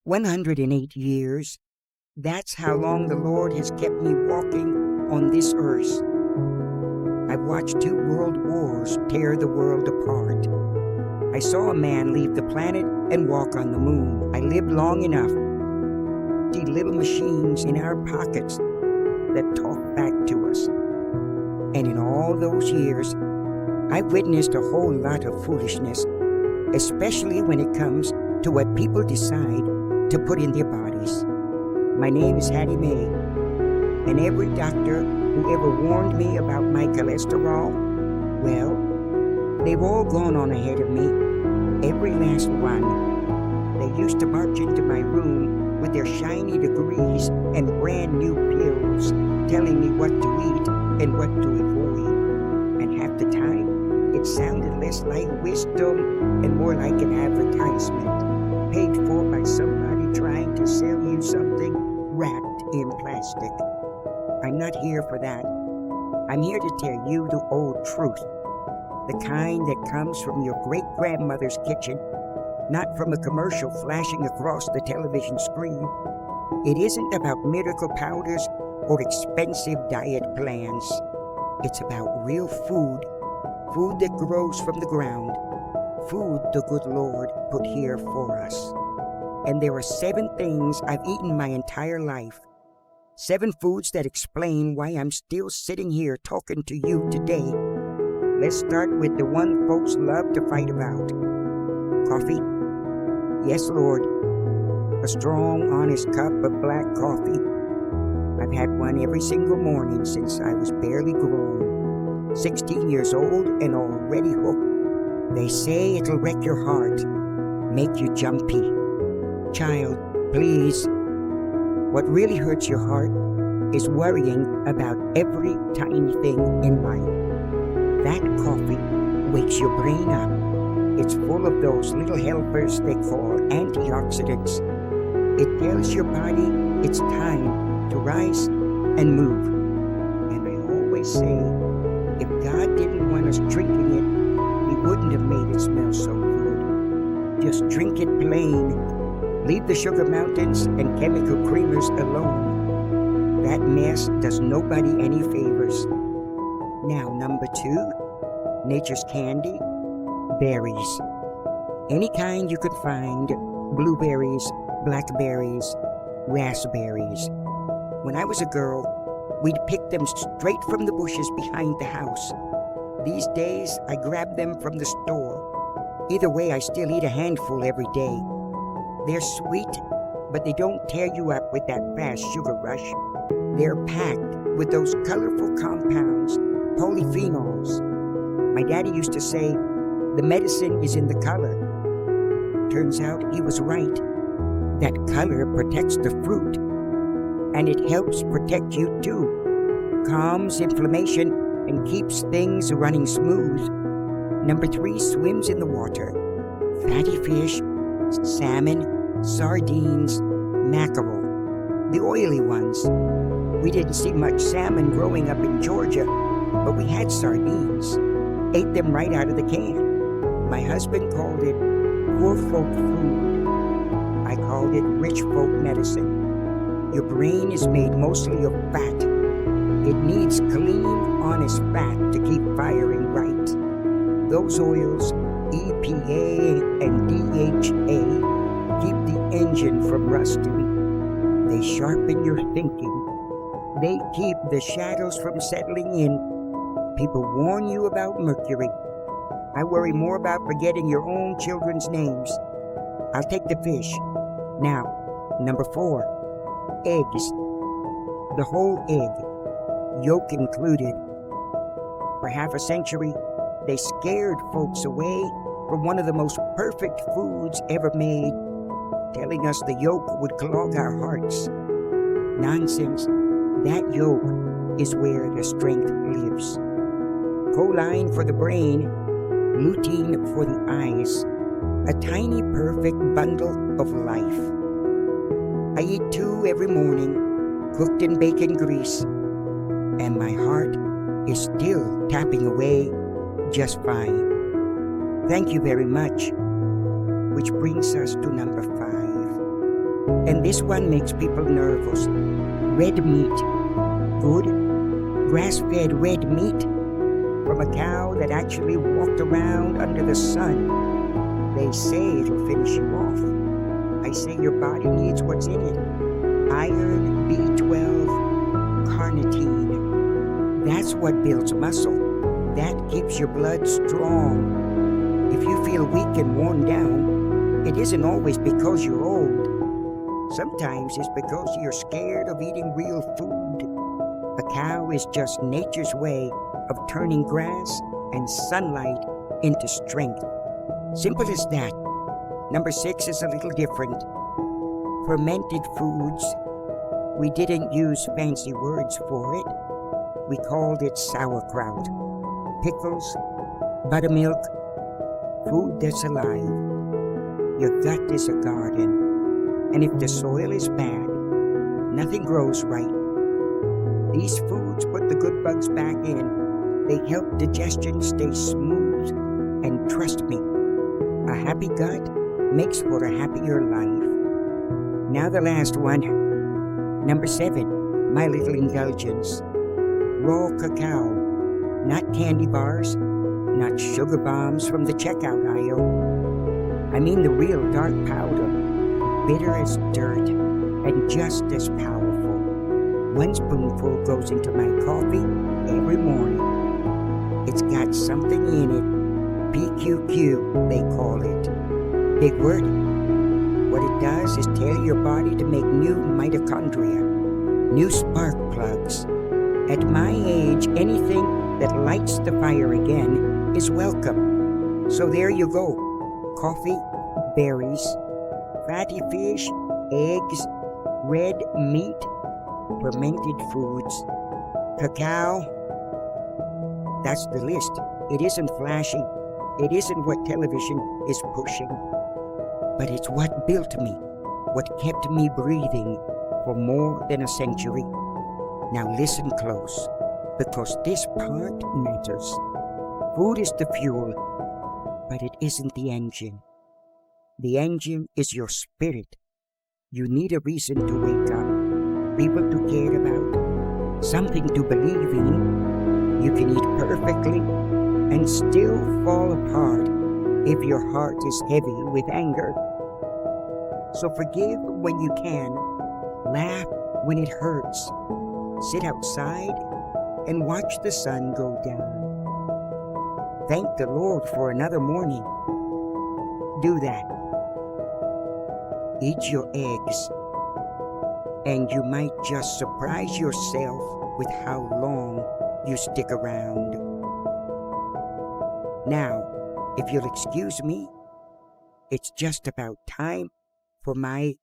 108 years. That's how long the Lord has kept me walking on this earth. I've watched 2 world wars tear the world apart. I saw a man leave the planet and walk on the moon. I lived long enough to see little machines in our pockets that talk back to us. And in all those years, I've witnessed a whole lot of foolishness, especially when it comes to what people decide to put in their bodies. My name is Hattie Mae, and every doctor who ever warned me about my cholesterol, well, they've all gone on ahead of me, every last one. They used to march into my room with their shiny degrees and brand new pills, telling me what to eat and what to avoid. And half the time, it sounded less like wisdom and more like an advertisement, paid for by somebody trying to sell you something wrapped in plastic. I'm not here for that. I'm here to tell you the old truth, the kind that comes from your great-grandmother's kitchen, not from a commercial flashing across the television screen. It isn't about miracle powders or expensive diet plans. It's about real food, food that grows from the ground, food the good Lord put here for us. And there are 7 things I've eaten my entire life. 7 foods that explain why I'm still sitting here talking to you today. Let's start with the one folks love to fight about. Coffee. Yes, Lord. A strong, honest cup of black coffee. I've had one every single morning since I was barely grown. 16 years old and already hooked. They say it'll wreck your heart, make you jumpy. Child, please. What really hurts your heart is worrying about every tiny thing in life. That coffee wakes your brain up. It's full of those little helpers they call antioxidants. It tells your body it's time to rise and move. And I always say, if God didn't want us drinking it, He wouldn't have made it smell so good. Just drink it plain. Leave the sugar mountains and chemical creamers alone. That mess does nobody any favors. Now, number 2, nature's candy, berries. Any kind you could find, blueberries, blackberries, raspberries. When I was a girl, we'd pick them straight from the bushes behind the house. These days, I grab them from the store. Either way, I still eat a handful every day. They're sweet, but they don't tear you up with that fast sugar rush. They're packed with those colorful compounds, polyphenols. My daddy used to say, the medicine is in the color. Turns out he was right. That color protects the fruit, and it helps protect you too. Calms inflammation and keeps things running smooth. Number 3 swims in the water. Fatty fish, salmon, sardines, mackerel, the oily ones. We didn't see much salmon growing up in Georgia, but we had sardines. Ate them right out of the can. My husband called it poor folk food. I called it rich folk medicine. Your brain is made mostly of fat. It needs clean, honest fat to keep firing right. Those oils, EPA and DHA, keep the engine from rusting. They sharpen your thinking. They keep the shadows from settling in. People warn you about mercury. I worry more about forgetting your own children's names. I'll take the fish. Now, number 4, eggs. The whole egg, yolk included. For half a century, they scared folks away from one of the most perfect foods ever made, telling us the yolk would clog our hearts. Nonsense. That yolk is where the strength lives. Choline for the brain, lutein for the eyes, a tiny perfect bundle of life. I eat 2 every morning, cooked in bacon grease, and my heart is still tapping away just fine. Thank you very much. Which brings us to number 5. And this one makes people nervous. Red meat. Good, grass-fed red meat from a cow that actually walked around under the sun. They say it'll finish you off. I say your body needs what's in it. Iron, B12, carnitine. That's what builds muscle. That keeps your blood strong. If you feel weak and worn down, it isn't always because you're old. Sometimes it's because you're scared of eating real food. A cow is just nature's way of turning grass and sunlight into strength. Simple as that. Number 6 is a little different. Fermented foods. We didn't use fancy words for it. We called it sauerkraut. Pickles, buttermilk, food that's alive. Your gut is a garden. And if the soil is bad, nothing grows right. These foods put the good bugs back in. They help digestion stay smooth. And trust me, a happy gut makes for a happier life. Now the last one. Number 7, my little indulgence. Raw cacao. Not candy bars, not sugar bombs from the checkout aisle. I mean the real dark powder, bitter as dirt and just as powerful. 1 spoonful goes into my coffee every morning. It's got something in it, PQQ they call it. Big word. What it does is tell your body to make new mitochondria, new spark plugs. At my age, anything that lights the fire again is welcome. So there you go. Coffee, berries, fatty fish, eggs, red meat, fermented foods, cacao. That's the list. It isn't flashy. It isn't what television is pushing. But it's what built me, what kept me breathing for more than a century. Now listen close, because this part matters. Food is the fuel, but it isn't the engine. The engine is your spirit. You need a reason to wake up, people to care about, something to believe in. You can eat perfectly and still fall apart if your heart is heavy with anger. So forgive when you can, laugh when it hurts, sit outside and watch the sun go down. Thank the Lord for another morning. Do that. Eat your eggs, and you might just surprise yourself with how long you stick around. Now, if you'll excuse me, it's just about time for my